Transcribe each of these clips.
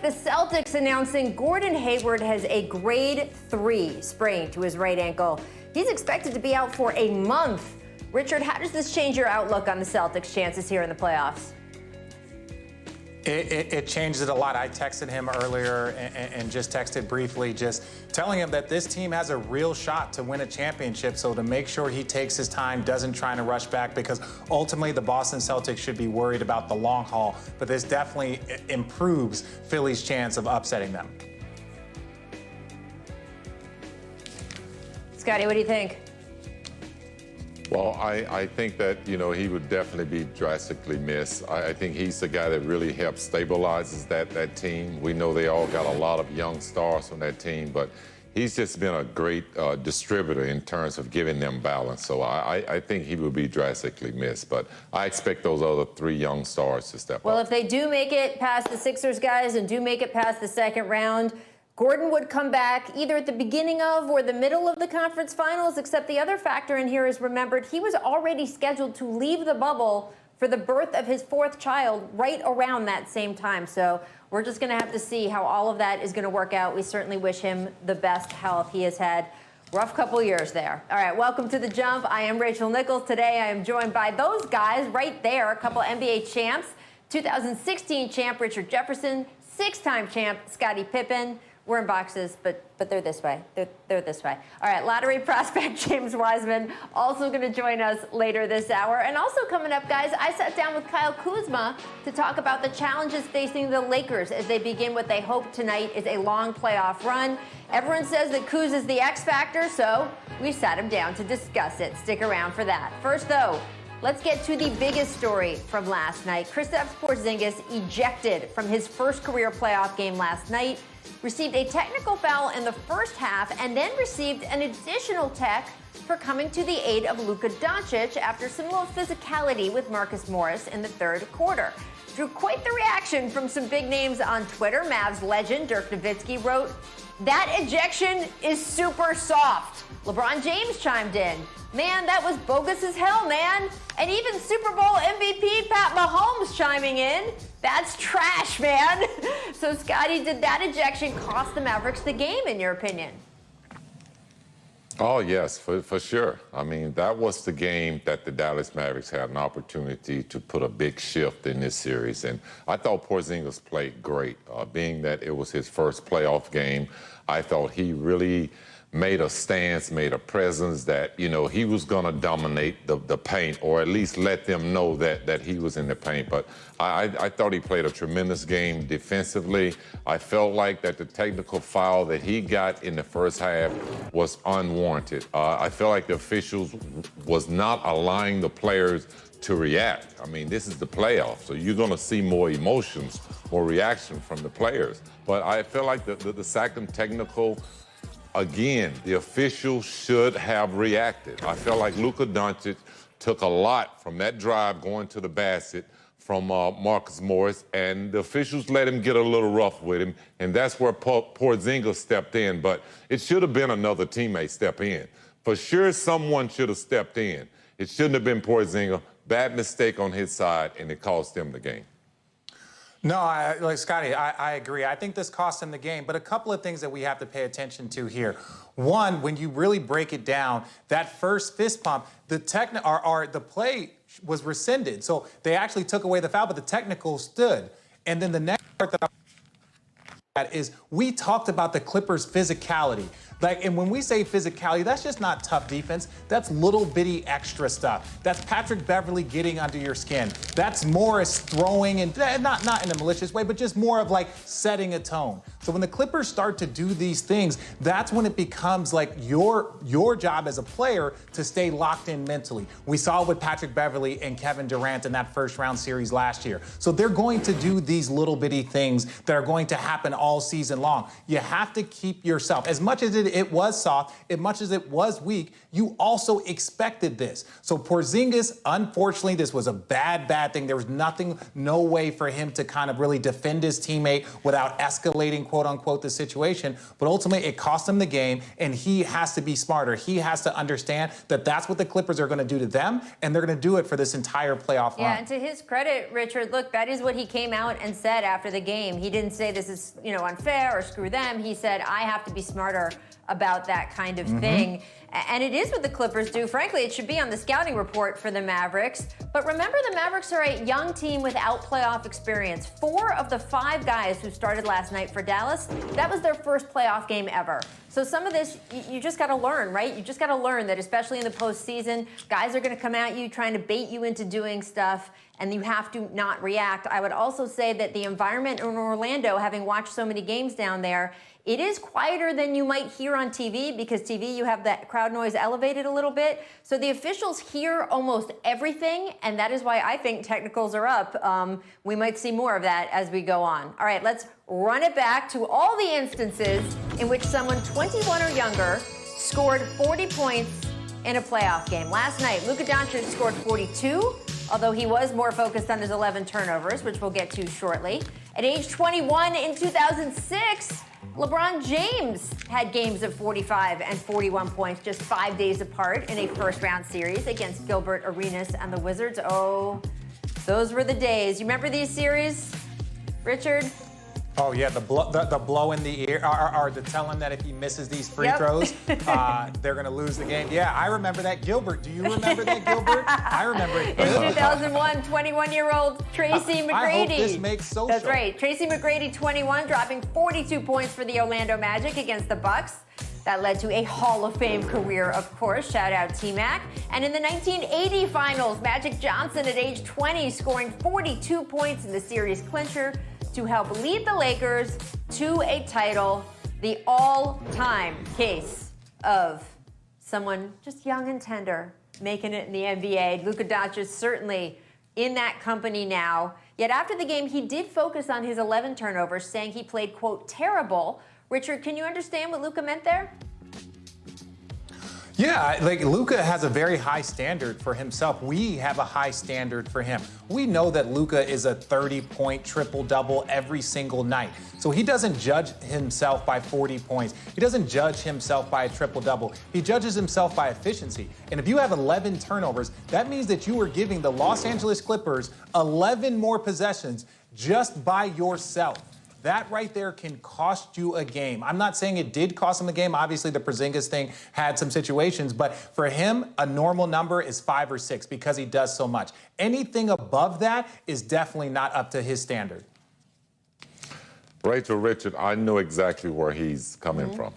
the Celtics announcing Gordon Hayward has a grade 3 sprain to his right ankle. He's expected to be out for a month. Richard, how does this change your outlook on the Celtics' chances here in the playoffs? It changed it a lot. I texted him earlier and just texted briefly, just telling him that this team has a real shot to win a championship. So to make sure he takes his time, doesn't try to rush back, because ultimately the Boston Celtics should be worried about the long haul. But this definitely improves Philly's chance of upsetting them. Scotty, what do you think? Well, I think that, he would definitely be drastically missed. I think he's the guy that really helps stabilizes that team. We know they all got a lot of young stars on that team, but he's just been a great distributor in terms of giving them balance. So I think he would be drastically missed, but I expect those other 3 young stars to step up. Well, if they do make it past the Sixers, guys, and do make it past the second round, Gordon would come back either at the beginning of or the middle of the conference finals, except the other factor in here is, remembered, he was already scheduled to leave the bubble for the birth of his 4th child right around that same time. So we're just going to have to see how all of that is going to work out. We certainly wish him the best health. He has had rough couple years there. All right, welcome to The Jump. I am Rachel Nichols. Today I am joined by those guys right there, a couple NBA champs, 2016 champ Richard Jefferson, 6-time champ Scottie Pippen. We're in boxes, but they're this way. They're this way. All right, lottery prospect James Wiseman also going to join us later this hour. And also coming up, guys, I sat down with Kyle Kuzma to talk about the challenges facing the Lakers as they begin what they hope tonight is a long playoff run. Everyone says that Kuz is the X factor, so we sat him down to discuss it. Stick around for that. First, though, let's get to the biggest story from last night. Kristaps Porzingis ejected from his first career playoff game last night, received a technical foul in the first half, and then received an additional tech for coming to the aid of Luka Doncic after some little physicality with Marcus Morris in the third quarter. Drew quite the reaction from some big names on Twitter. Mavs legend Dirk Nowitzki wrote, "That ejection is super soft." LeBron James chimed in, "Man, that was bogus as hell, man." And even Super Bowl MVP Pat Mahomes chiming in, "That's trash, man." So, Scotty, did that ejection cost the Mavericks the game, in your opinion? Oh, yes, for sure. I mean, that was the game that the Dallas Mavericks had an opportunity to put a big shift in this series. And I thought Porzingis played great. Being that it was his first playoff game, I thought he really made a stance, made a presence that, he was going to dominate the paint, or at least let them know that he was in the paint. But I thought he played a tremendous game defensively. I felt like that the technical foul that he got in the first half was unwarranted. I felt like the officials was not allowing the players to react. I mean, this is the playoffs, so you're going to see more emotions, more reaction from the players. But I feel like the second technical, again, the officials should have reacted. I felt like Luka Doncic took a lot from that drive going to the basket from Marcus Morris, and the officials let him get a little rough with him, and that's where Porzingis stepped in. But it should have been another teammate step in. For sure, someone should have stepped in. It shouldn't have been Porzingis. Bad mistake on his side, and it cost them the game. No, Scotty, I agree. I think this cost him the game, but a couple of things that we have to pay attention to here. One, when you really break it down, that first fist pump, the play was rescinded. So they actually took away the foul, but the technical stood. And then the next part that is, we talked about the Clippers' physicality. And when we say physicality, that's just not tough defense. That's little bitty extra stuff. That's Patrick Beverley getting under your skin. That's Morris throwing, and not in a malicious way, but just more of like setting a tone. So when the Clippers start to do these things, that's when it becomes like your job as a player to stay locked in mentally. We saw it with Patrick Beverley and Kevin Durant in that first round series last year. So they're going to do these little bitty things that are going to happen all season long. You have to keep yourself, as much as it was soft, as much as it was weak, you also expected this. So Porzingis, unfortunately, this was a bad thing. There was no way for him to kind of really defend his teammate without escalating quote unquote, the situation, but ultimately it cost him the game, and he has to be smarter. He has to understand that that's what the Clippers are going to do to them, and they're going to do it for this entire playoff run. Yeah, and to his credit, Richard, look, that is what he came out and said after the game. He didn't say this is, unfair or screw them. He said, I have to be smarter about that kind of thing. And it is what the Clippers do. Frankly, it should be on the scouting report for the Mavericks. But remember, the Mavericks are a young team without playoff experience. 4 of the 5 guys who started last night for Dallas, that was their first playoff game ever. So some of this, you just got to learn, right? You just got to learn that, especially in the postseason, guys are going to come at you trying to bait you into doing stuff, and you have to not react. I would also say that the environment in Orlando, having watched so many games down there, it is quieter than you might hear on TV, because TV, you have that crowd noise elevated a little bit. So the officials hear almost everything, and that is why I think technicals are up. We might see more of that as we go on. All right, let's run it back to all the instances in which someone 21 or younger scored 40 points in a playoff game. Last night, Luka Doncic scored 42, although he was more focused on his 11 turnovers, which we'll get to shortly. At age 21 in 2006, LeBron James had games of 45 and 41 points just 5 days apart in a first-round series against Gilbert Arenas and the Wizards. Oh, those were the days. You remember these series, Richard? Oh, yeah, the blow in the ear, or to tell him that if he misses these free throws, they're going to lose the game. Yeah, I remember that. Gilbert, do you remember that, Gilbert? I remember it. In 2001, 21-year-old Tracy McGrady. I hope this makes social. That's right. Tracy McGrady, 21, dropping 42 points for the Orlando Magic against the Bucks. That led to a Hall of Fame career, of course. Shout out T-Mac. And in the 1980 finals, Magic Johnson at age 20 scoring 42 points in the series clincher to help lead the Lakers to a title, the all-time case of someone just young and tender making it in the NBA. Luka Doncic certainly in that company now. Yet after the game, he did focus on his 11 turnovers, saying he played, quote, terrible. Richard, can you understand what Luka meant there? Yeah, like Luka has a very high standard for himself. We have a high standard for him. We know that Luka is a 30-point triple-double every single night. So he doesn't judge himself by 40 points. He doesn't judge himself by a triple-double. He judges himself by efficiency. And if you have 11 turnovers, that means that you are giving the Los Angeles Clippers 11 more possessions just by yourself. That right there can cost you a game. I'm not saying it did cost him the game. Obviously, the Porzingis thing had some situations, but for him, a normal number is 5 or 6 because he does so much. Anything above that is definitely not up to his standard. Rachel, Richard, I know exactly where he's coming from.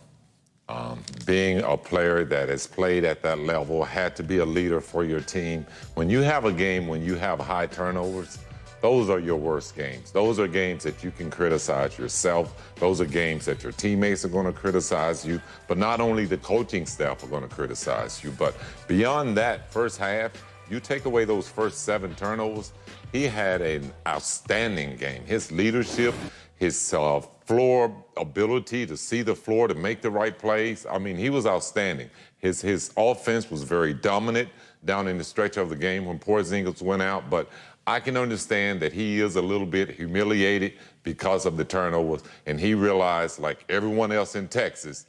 Being a player that has played at that level, had to be a leader for your team. When you have a game, when you have high turnovers, those are your worst games. Those are games that you can criticize yourself. Those are games that your teammates are going to criticize you. But not only the coaching staff are going to criticize you, but beyond that first half, you take away those first 7 turnovers, he had an outstanding game. His leadership, his floor ability to see the floor, to make the right plays. I mean, he was outstanding. His offense was very dominant down in the stretch of the game when Porzingis went out, but I can understand that he is a little bit humiliated because of the turnovers, and he realized, like everyone else in Texas,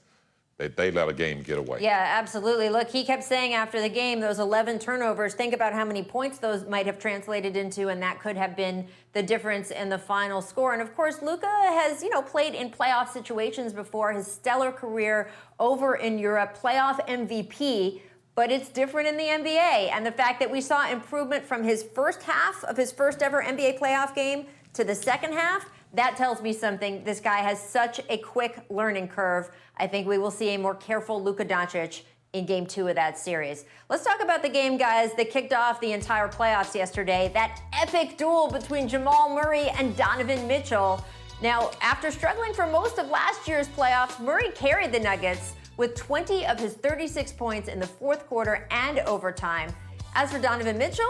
that they let a game get away. Yeah, absolutely. Look, he kept saying after the game, those 11 turnovers, think about how many points those might have translated into, and that could have been the difference in the final score. And of course, Luka has, played in playoff situations before, his stellar career over in Europe, playoff MVP. But it's different in the NBA. And the fact that we saw improvement from his first half of his first ever NBA playoff game to the second half, that tells me something. This guy has such a quick learning curve. I think we will see a more careful Luka Doncic in Game 2 of that series. Let's talk about the game, guys, that kicked off the entire playoffs yesterday. That epic duel between Jamal Murray and Donovan Mitchell. Now, after struggling for most of last year's playoffs, Murray carried the Nuggets with 20 of his 36 points in the fourth quarter and overtime. As for Donovan Mitchell,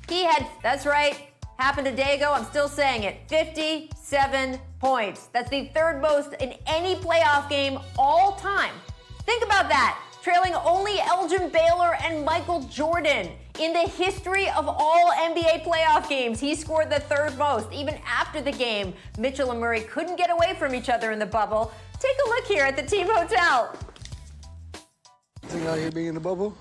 he had, that's right, happened a day ago, I'm still saying it, 57 points. That's the 3rd most in any playoff game all time. Think about that. trailing only Elgin Baylor and Michael Jordan. In the history of all NBA playoff games, he scored the third most. Even after the game, Mitchell and Murray couldn't get away from each other in the bubble. Take a look here at the team hotel. Think out here being in the bubble?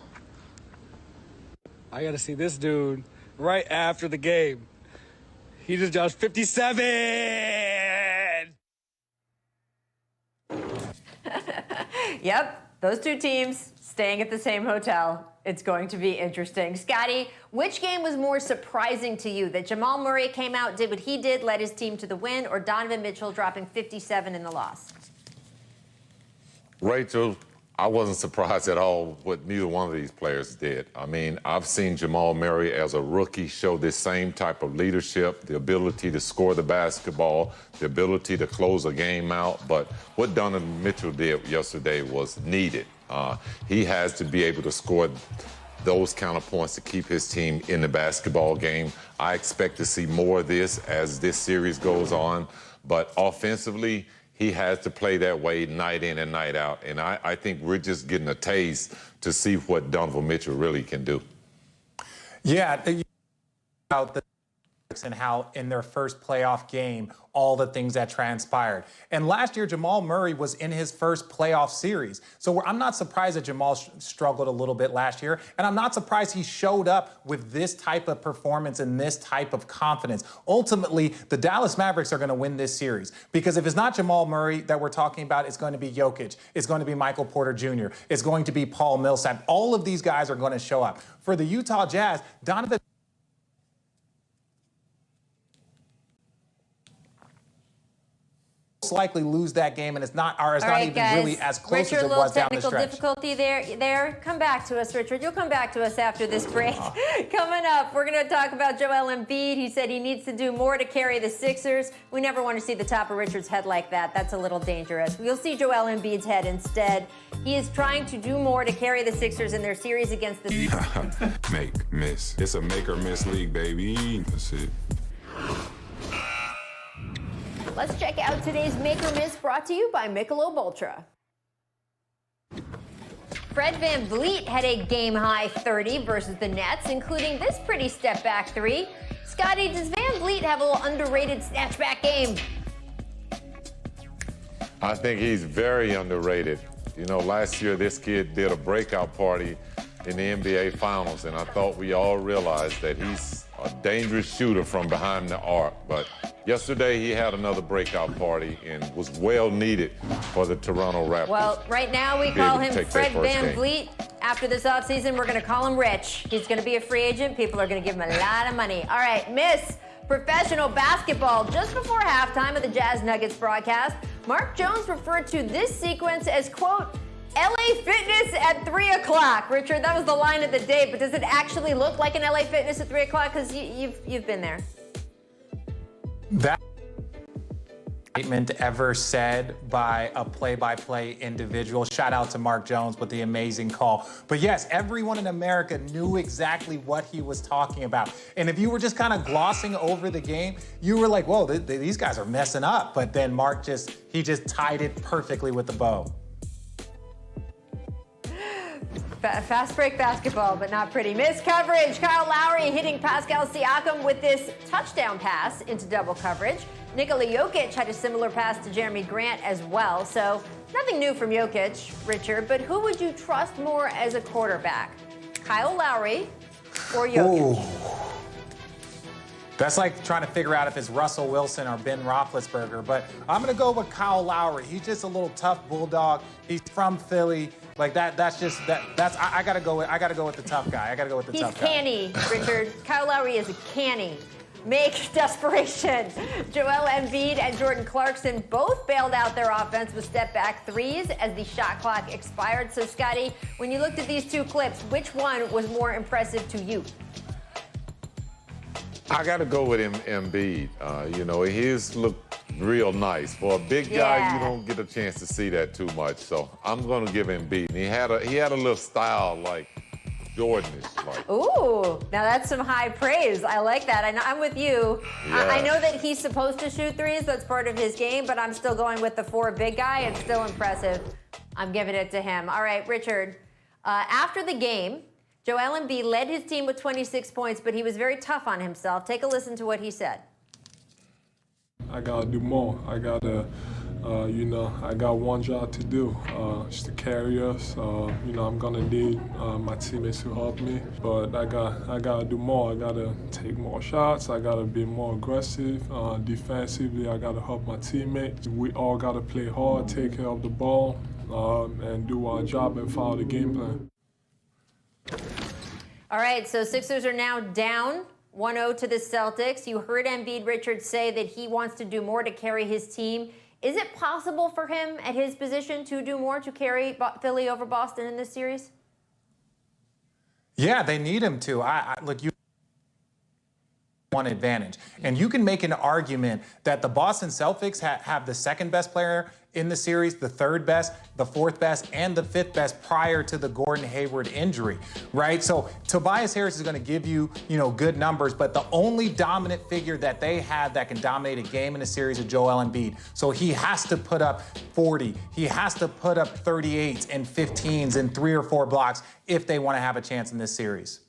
I gotta see this dude right after the game. He just dropped 57! Yep, those two teams staying at the same hotel. It's going to be interesting. Scotty, which game was more surprising to you? That Jamal Murray came out, did what he did, led his team to the win, or Donovan Mitchell dropping 57 in the loss? Rachel, I wasn't surprised at all what neither one of these players did. I mean, I've seen Jamal Murray as a rookie show this same type of leadership, the ability to score the basketball, the ability to close a game out. But what Donovan Mitchell did yesterday was needed. He has to be able to score those kind of points to keep his team in the basketball game. I expect to see more of this as this series goes on. But offensively, he has to play that way night in and night out. And I think we're just getting a taste to see what Donovan Mitchell really can do. Yeah, about the and how in their first playoff game, all the things that transpired. And last year, Jamal Murray was in his first playoff series. So I'm not surprised that Jamal struggled a little bit last year. And I'm not surprised he showed up with this type of performance and this type of confidence. Ultimately, the Dallas Mavericks are going to win this series. Because if it's not Jamal Murray that we're talking about, it's going to be Jokic. It's going to be Michael Porter Jr. It's going to be Paul Millsap. All of these guys are going to show up. For the Utah Jazz, Donovan likely lose that game, and it's not even guys. really as close Richard, as it was down the technical stretch. difficulty there. Come back to us, Richard. You'll come back to us after this break. Coming up, we're going to talk about Joel Embiid. He said he needs to do more to carry the Sixers. We never want to see the top of Richard's head like that. That's a little dangerous. We'll see Joel Embiid's head instead. He is trying to do more to carry the Sixers in their series against the... Make, miss. It's a make or miss league, baby. That's it. Let's check out today's Make or Miss, brought to you by Michelob Ultra. Fred VanVleet had a game-high 30 versus the Nets, including this pretty step-back three. Scotty, does VanVleet have a little underrated snatch-back game? I think he's very underrated. You know, last year this kid did a breakout party in the NBA Finals, and I thought we all realized that he's a dangerous shooter from behind the arc. But yesterday he had another breakout party and was well needed for the Toronto Raptors. Well, right now we call him Fred VanVleet. After this offseason, we're going to call him Rich. He's going to be a free agent. People are going to give him a lot of money. All right, Miss Professional Basketball. Just before halftime of the Jazz Nuggets broadcast, Mark Jones referred to this sequence as, quote, LA Fitness at 3 o'clock. Richard, that was the line of the day, but does it actually look like an LA Fitness at 3 o'clock? Because you've been there. That statement ever said by a play-by-play individual. Shout out to Mark Jones with the amazing call. But yes, everyone in America knew exactly what he was talking about. And if you were just kind of glossing over the game, you were like, whoa, these guys are messing up. But then Mark just tied it perfectly with the bow. Fast break basketball, but not pretty. Missed coverage. Kyle Lowry hitting Pascal Siakam with this touchdown pass into double coverage. Nikola Jokic had a similar pass to Jeremy Grant as well. So nothing new from Jokic, Richard, but who would you trust more as a quarterback? Kyle Lowry or Jokic? Ooh. That's like trying to figure out if it's Russell Wilson or Ben Roethlisberger, but I'm going to go with Kyle Lowry. He's just a little tough bulldog. He's from Philly. Like that's I got to go with the tough guy. He's canny, Richard. Kyle Lowry is a canny. Make desperation. Joel Embiid and Jordan Clarkson both bailed out their offense with step-back threes as the shot clock expired. So, Scotty, when you looked at these two clips, which one was more impressive to you? I got to go with Embiid. You know, his looked real nice. For a big guy, you don't get a chance to see that too much. So I'm going to give Embiid. And he had a little style like Jordan-ish. Like. Ooh, now that's some high praise. I like that. I'm with you. Yeah. I know that he's supposed to shoot threes. That's part of his game, but I'm still going with the 4 big guy. It's still impressive. I'm giving it to him. All right, Richard. After the game, Joel Embiid led his team with 26 points, but he was very tough on himself. Take a listen to what he said. I gotta do more. I gotta, I got one job to do, just to carry us. I'm gonna need my teammates to help me, but I gotta do more. I gotta take more shots. I gotta be more aggressive. Defensively, I gotta help my teammates. We all gotta play hard, take care of the ball, and do our job and follow the game plan. All right, so Sixers are now down 1-0 to the Celtics. You heard Embiid Richards say that he wants to do more to carry his team. Is it possible for him at his position to do more to carry Philly over Boston in this series? Yeah, they need him to. Look, you one advantage. And you can make an argument that the Boston Celtics have the second best player in the series, the third best, the fourth best, and the fifth best prior to the Gordon Hayward injury, right? So Tobias Harris is going to give you, good numbers, but the only dominant figure that they have that can dominate a game in a series is Joel Embiid. So he has to put up 40. He has to put up 38s and 15s and 3 or 4 blocks if they want to have a chance in this series.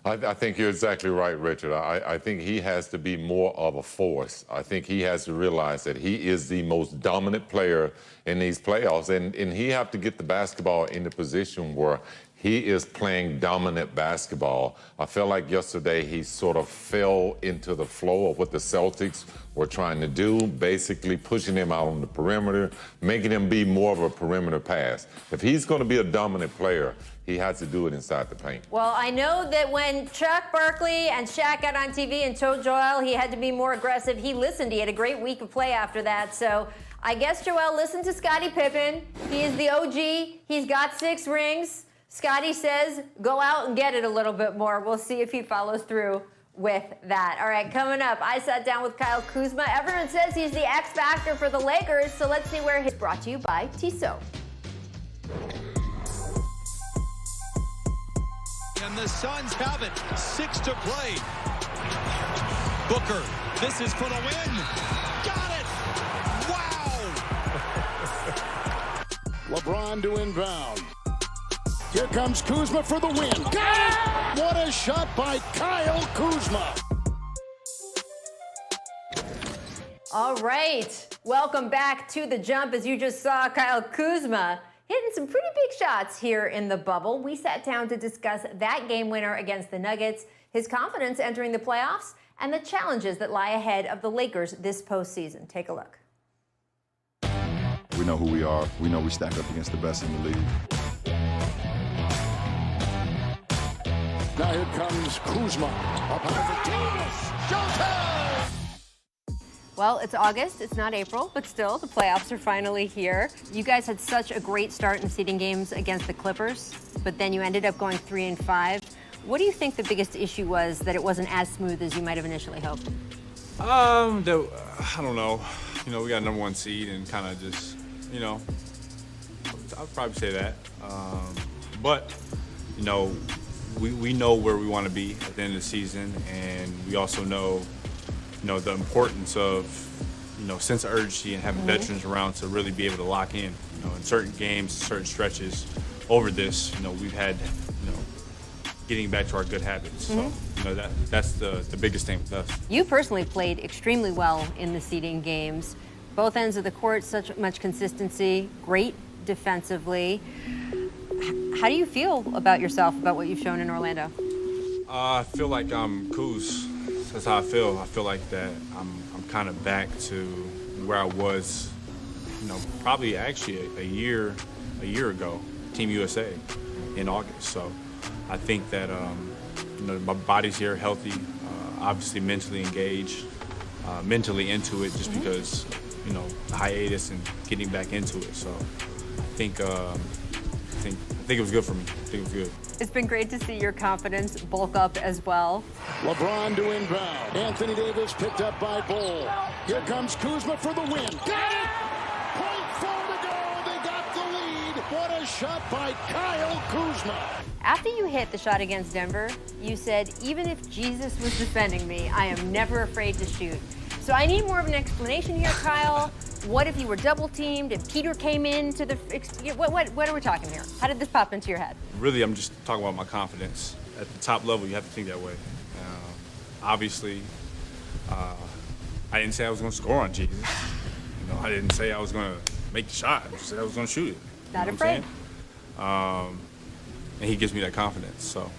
I think you're exactly right, Richard. I think he has to be more of a force. I think he has to realize that he is the most dominant player in these playoffs, and he have to get the basketball in the position where he is playing dominant basketball. I felt like yesterday he sort of fell into the flow of what the Celtics were trying to do, basically pushing him out on the perimeter, making him be more of a perimeter pass. If he's going to be a dominant player, he has to do it inside the paint. Well, I know that when Chuck Barkley and Shaq got on TV and told Joel he had to be more aggressive, he listened. He had a great week of play after that. So I guess Joel listened to Scottie Pippen. He is the OG. He's got 6 rings. Scottie says, go out and get it a little bit more. We'll see if he follows through with that. All right, coming up, I sat down with Kyle Kuzma. Everyone says he's the X factor for the Lakers, so let's see where he's brought to you by Tissot. And the Suns have it. 6 to play. Booker, this is for the win. Got it! Wow! LeBron to inbound. Here comes Kuzma for the win. Got it! What a shot by Kyle Kuzma. All right, welcome back to The Jump. As you just saw, Kyle Kuzma hitting some pretty big shots here in the bubble. We sat down to discuss that game winner against the Nuggets, his confidence entering the playoffs, and the challenges that lie ahead of the Lakers this postseason. Take a look. We know who we are. We know we stack up against the best in the league. Now here comes Kuzma. Up high for Davis. Showtime! Well, it's August, it's not April, but still, the playoffs are finally here. You guys had such a great start in seeding games against the Clippers, but then you ended up going 3-5. What do you think the biggest issue was that it wasn't as smooth as you might have initially hoped? I don't know. We got number 1 seed and kind of just, I'd probably say that. But we know where we want to be at the end of the season, and we also know, the importance of, sense of urgency and having veterans around to really be able to lock in. In certain games, certain stretches over this, we've had, getting back to our good habits. So, that's the biggest thing with us. You personally played extremely well in the seeding games. Both ends of the court, such much consistency, great defensively. How do you feel about yourself, about what you've shown in Orlando? I feel like I'm Kuz. That's how I feel. I feel like that I'm kind of back to where I was, probably actually a year ago, Team USA in August. So I think that my body's here, healthy, obviously mentally engaged, mentally into it, just because hiatus and getting back into it. So I think it was good for me. I think it was good. It's been great to see your confidence bulk up as well. LeBron to inbound. Anthony Davis picked up by Bol. Here comes Kuzma for the win. Got it! 0.4 to go. They got the lead. What a shot by Kyle Kuzma. After you hit the shot against Denver, you said, even if Jesus was defending me, I am never afraid to shoot. So I need more of an explanation here, Kyle. What if you were double teamed, if Peter came into the, what are we talking here? How did this pop into your head? Really, I'm just talking about my confidence. At the top level, you have to think that way. Obviously, I didn't say I was going to score on Jesus. You know, I didn't say I was going to make the shot. I just said I was going to shoot it. Not afraid. And he gives me that confidence, so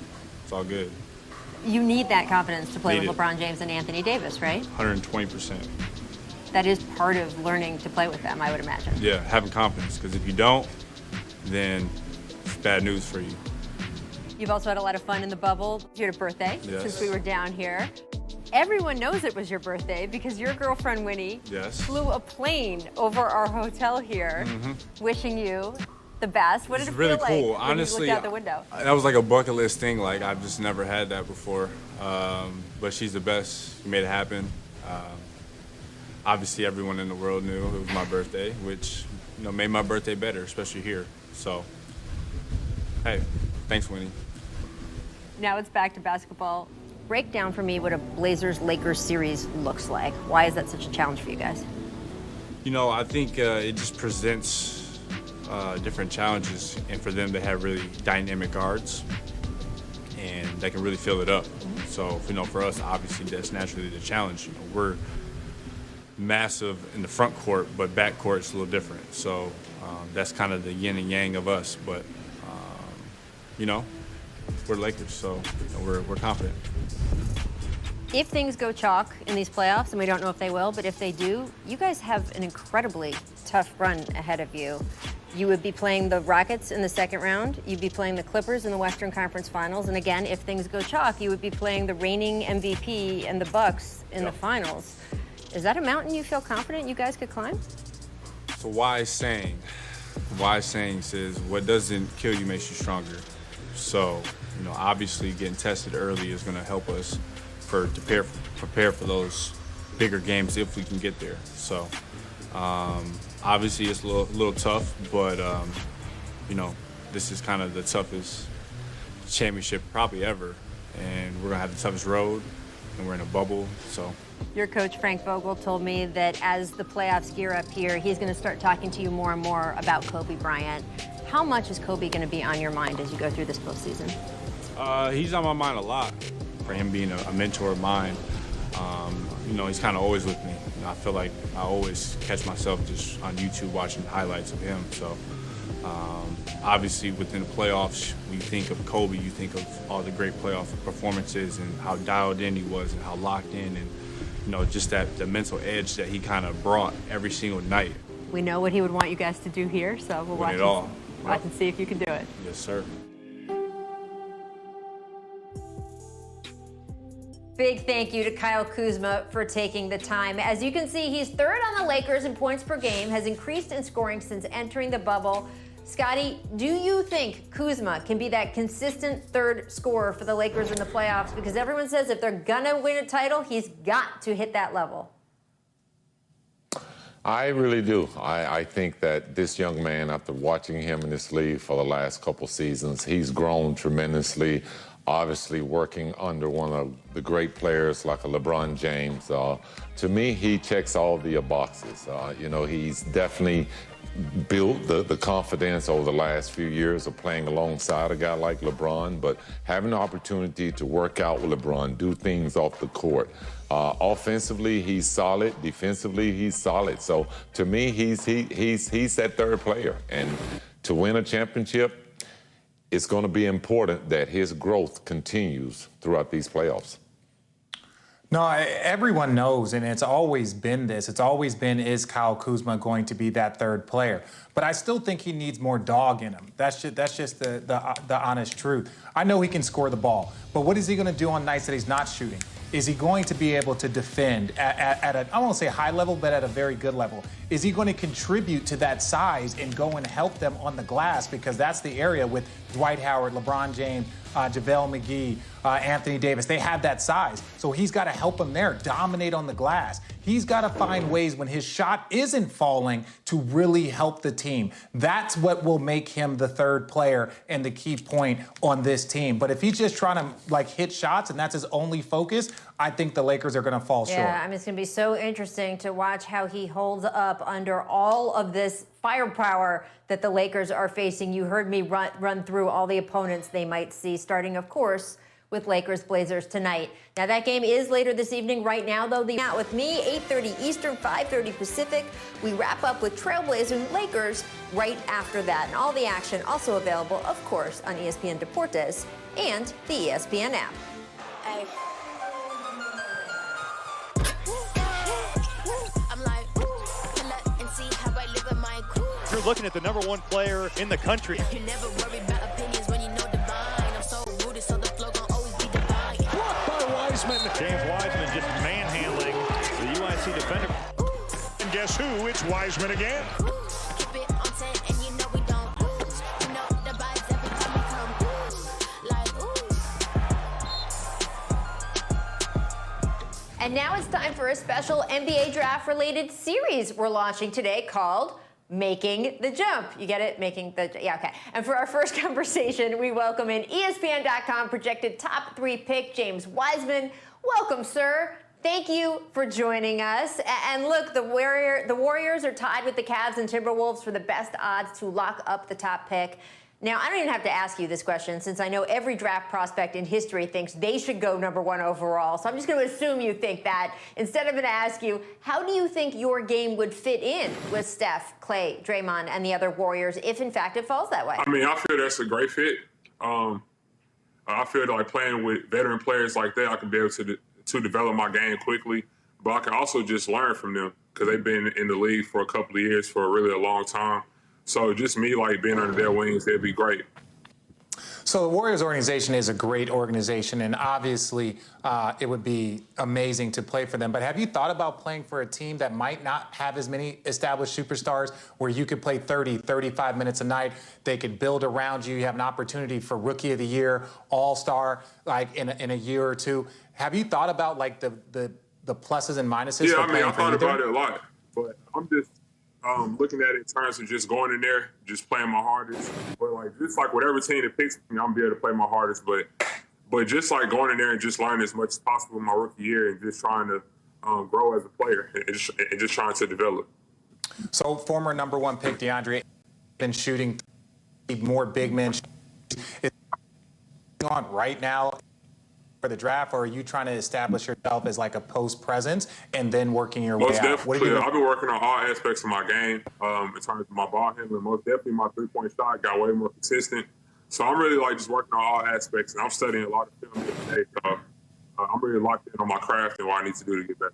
it's all good. You need that confidence to play with LeBron James and Anthony Davis, right? 120%. That is part of learning to play with them, I would imagine. Yeah, having confidence, because if you don't, then it's bad news for you. You've also had a lot of fun in the bubble. You had a birthday since we were down here. Everyone knows it was your birthday because your girlfriend, Winnie, flew a plane over our hotel here, wishing you the best. What did it feel like when Honestly, you looked out the window? That was like a bucket list thing. Like, I've just never had that before. But she's the best. She made it happen. Obviously, everyone in the world knew it was my birthday, which, you know, made my birthday better, especially here. So, hey, thanks, Winnie. Now it's back to basketball. Break down for me what a Blazers-Lakers series looks like. Why is that such a challenge for you guys? You know, I think it just presents different challenges, and for them, they have really dynamic guards, and they can really fill it up. So, you know, for us, obviously, that's naturally the challenge. You know, we're massive in the front court, but back court's a little different. So that's kind of the yin and yang of us. But you know, we're Lakers, so you know, we're confident. If things go chalk in these playoffs, and we don't know if they will, but if they do, you guys have an incredibly tough run ahead of you. You would be playing the Rockets in the second round. You'd be playing the Clippers in the Western Conference Finals. And again, if things go chalk, you would be playing the reigning MVP and the Bucks in the finals. Is that a mountain you feel confident you guys could climb? It's a wise saying. The wise saying says, what doesn't kill you makes you stronger. So, you know, obviously getting tested early is going to help us to prepare for those bigger games if we can get there. So, obviously it's a little tough, but, you know, this is kind of the toughest championship probably ever. And we're going to have the toughest road, and we're in a bubble, so. Your coach, Frank Vogel, told me that as the playoffs gear up here, he's going to start talking to you more and more about Kobe Bryant. How much is Kobe going to be on your mind as you go through this postseason? He's on my mind a lot, for him being a mentor of mine. You know, he's kind of always with me. You know, I feel like I always catch myself just on YouTube watching highlights of him. So, obviously, within the playoffs, when you think of Kobe, you think of all the great playoff performances and how dialed in he was and how locked in, and you know, just the mental edge that he kind of brought every single night. We know what he would want you guys to do here, so we'll watch and see if you can do it. Yes, sir. Big thank you to Kyle Kuzma for taking the time. As you can see, he's third on the Lakers in points per game, has increased in scoring since entering the bubble. Scotty, do you think Kuzma can be that consistent third scorer for the Lakers in the playoffs? Because everyone says if they're gonna win a title, he's got to hit that level. I really do. I think that this young man, after watching him in this league for the last couple seasons, he's grown tremendously. Obviously working under one of the great players like a LeBron James. To me, he checks all the boxes. You know, he's definitely built the confidence over the last few years of playing alongside a guy like LeBron, but having the opportunity to work out with LeBron, do things off the court. Offensively, he's solid. Defensively, he's solid. So to me, he's that third player. And to win a championship, it's going to be important that his growth continues throughout these playoffs. No, everyone knows, and it's always been this. It's always been, is Kyle Kuzma going to be that third player? But I still think he needs more dog in him. That's just the honest truth. I know he can score the ball, but what is he going to do on nights that he's not shooting? Is he going to be able to defend at a, I won't say high level, but at a very good level? Is he going to contribute to that size and go and help them on the glass? Because that's the area with Dwight Howard, LeBron James, JaVale McGee, Anthony Davis. They have that size. So he's got to help them there, dominate on the glass. He's got to find ways when his shot isn't falling to really help the team. That's what will make him the third player and the key point on this team. But if he's just trying to hit shots and that's his only focus, I think the Lakers are going to fall short. Yeah, I mean, it's going to be so interesting to watch how he holds up under all of this firepower that the Lakers are facing. You heard me run through all the opponents they might see, starting, of course, with Lakers-Blazers tonight. Now, that game is later this evening. Right now, though, out with me, 8:30 Eastern, 5:30 Pacific. We wrap up with Trailblazers and Lakers right after that. And all the action also available, of course, on ESPN Deportes and the ESPN app. Hey. You're looking at the #1 player in the country. You never worry about opinions when you know divine. I'm so rooted, so the flow gon' always be divine. Blocked by Wiseman. James Wiseman just manhandling the UIC defender. And guess who? It's Wiseman again. Keep it on 10 and you know we don't lose. You know the vibes every time we come through. Like, ooh. And now it's time for a special NBA draft-related series we're launching today called Making the Jump. You get it? Yeah, okay. And for our first conversation, we welcome in ESPN.com projected top 3 pick, James Wiseman. Welcome, sir. Thank you for joining us. And look, the Warriors are tied with the Cavs and Timberwolves for the best odds to lock up the top pick. Now, I don't even have to ask you this question since I know every draft prospect in history thinks they should go #1 overall. So I'm just going to assume you think that. Instead, I'm going to ask you, how do you think your game would fit in with Steph, Klay, Draymond, and the other Warriors if, in fact, it falls that way? I mean, I feel that's a great fit. I feel like playing with veteran players like that, I can be able to develop my game quickly. But I can also just learn from them because they've been in the league for a couple of years for really a long time. So just me, like, being under their wings, that'd be great. So the Warriors organization is a great organization, and obviously it would be amazing to play for them. But have you thought about playing for a team that might not have as many established superstars, where you could play 30, 35 minutes a night? They could build around you. You have an opportunity for Rookie of the Year, All-Star, like in a year or two. Have you thought about like the pluses and minuses? Yeah, for I mean, playing I for thought either? about it a lot, but I'm just looking at it in terms of just going in there, just playing my hardest. But like, just like whatever team that picks me, I'm gonna be able to play my hardest. But just like going in there and just learning as much as possible in my rookie year and just trying to grow as a player and just trying to develop. So former #1 pick DeAndre been shooting more big men. Is on right now for the draft, or are you trying to establish yourself as like a post presence and then working your way Most out? definitely, I've been working on all aspects of my game in terms of my ball handling. Most definitely, my three-point shot got way more consistent. So I'm really like just working on all aspects, and I'm studying a lot of film today. So I'm really locked in on my craft and what I need to do to get better.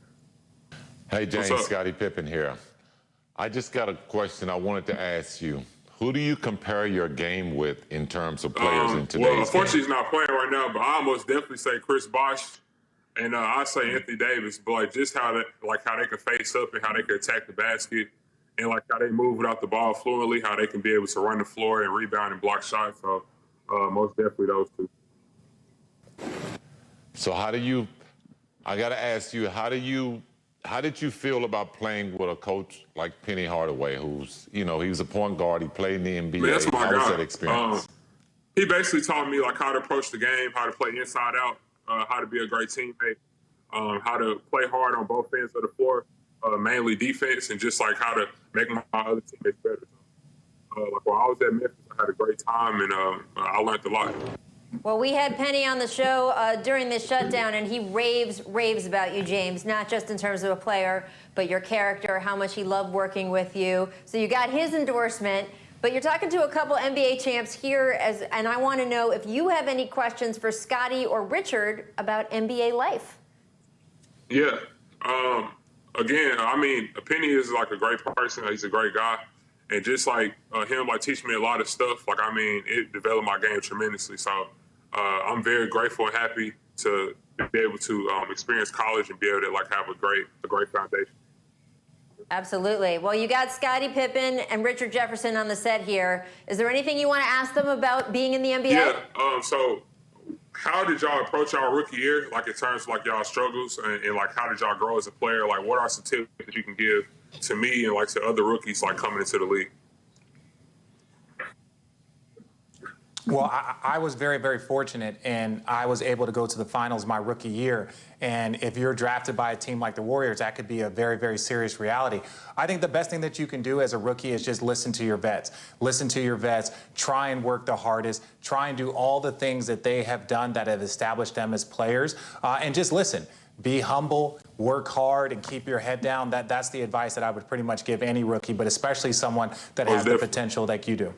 Hey, James, Scottie Pippen here. I just got a question I wanted to ask you. Who do you compare your game with in terms of players in today's Well, unfortunately, he's game? not playing right now, but I almost definitely say Chris Bosh, and I say Anthony Davis. But like just how they can face up and how they can attack the basket, and like how they move without the ball fluently, how they can be able to run the floor and rebound and block shots. So most definitely those two. So I got to ask you, how did you feel about playing with a coach like Penny Hardaway, who's, he was a point guard, he played in the NBA. Man, that's my How was guy. that experience? He basically taught me like how to approach the game, how to play inside out, how to be a great teammate, how to play hard on both ends of the floor, mainly defense, and just like how to make my other teammates better. Like while I was at Memphis, I had a great time, and I learned a lot. Well, we had Penny on the show during this shutdown, and he raves about you, James, not just in terms of a player, but your character, how much he loved working with you. So you got his endorsement, but you're talking to a couple NBA champs here, and I want to know if you have any questions for Scottie or Richard about NBA life. Yeah. Again, I mean, Penny is like a great person. He's a great guy. And just like him, like teaching me a lot of stuff, like, I mean, it developed my game tremendously. So I'm very grateful and happy to be able to experience college and be able to like have a great foundation. Absolutely. Well, you got Scottie Pippen and Richard Jefferson on the set here. Is there anything you want to ask them about being in the NBA? Yeah. So how did y'all approach y'all rookie year, like in terms of like y'all struggles and like how did y'all grow as a player? Like what are some tips that you can give to me and like to other rookies like coming into the league? Well, I was very, very fortunate, and I was able to go to the finals my rookie year. And if you're drafted by a team like the Warriors, that could be a very, very serious reality. I think the best thing that you can do as a rookie is just listen to your vets. Listen to your vets. Try and work the hardest. Try and do all the things that they have done that have established them as players. And just listen. Be humble, work hard, and keep your head down. That's the advice that I would pretty much give any rookie, but especially someone that has the potential like you do.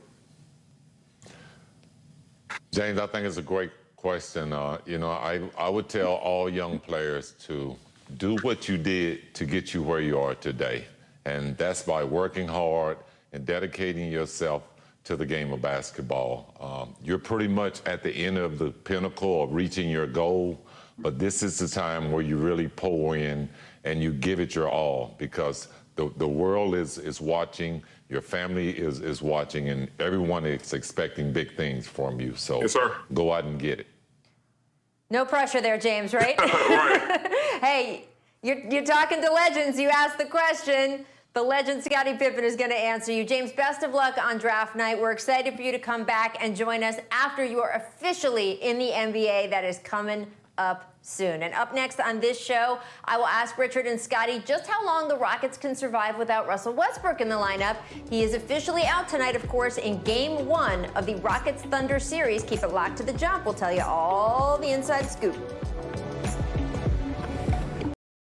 James, I think it's a great question. I would tell all young players to do what you did to get you where you are today. And that's by working hard and dedicating yourself to the game of basketball. You're pretty much at the end of the pinnacle of reaching your goal, but this is the time where you really pour in and you give it your all, because the world is watching, your family is watching, and everyone is expecting big things from you. So Yes, sir. Go out and get it. No pressure there, James, right? Right. Hey, you're talking to legends. You asked the question. The legend Scottie Pippen is going to answer you. James, best of luck on draft night. We're excited for you to come back and join us after you are officially in the NBA. That is coming up soon. And up next on this show, I will ask Richard and Scottie just how long the Rockets can survive without Russell Westbrook in the lineup. He is officially out tonight, of course, in Game 1 of the Rockets-Thunder series. Keep it locked to The Jump. We'll tell you all the inside scoop.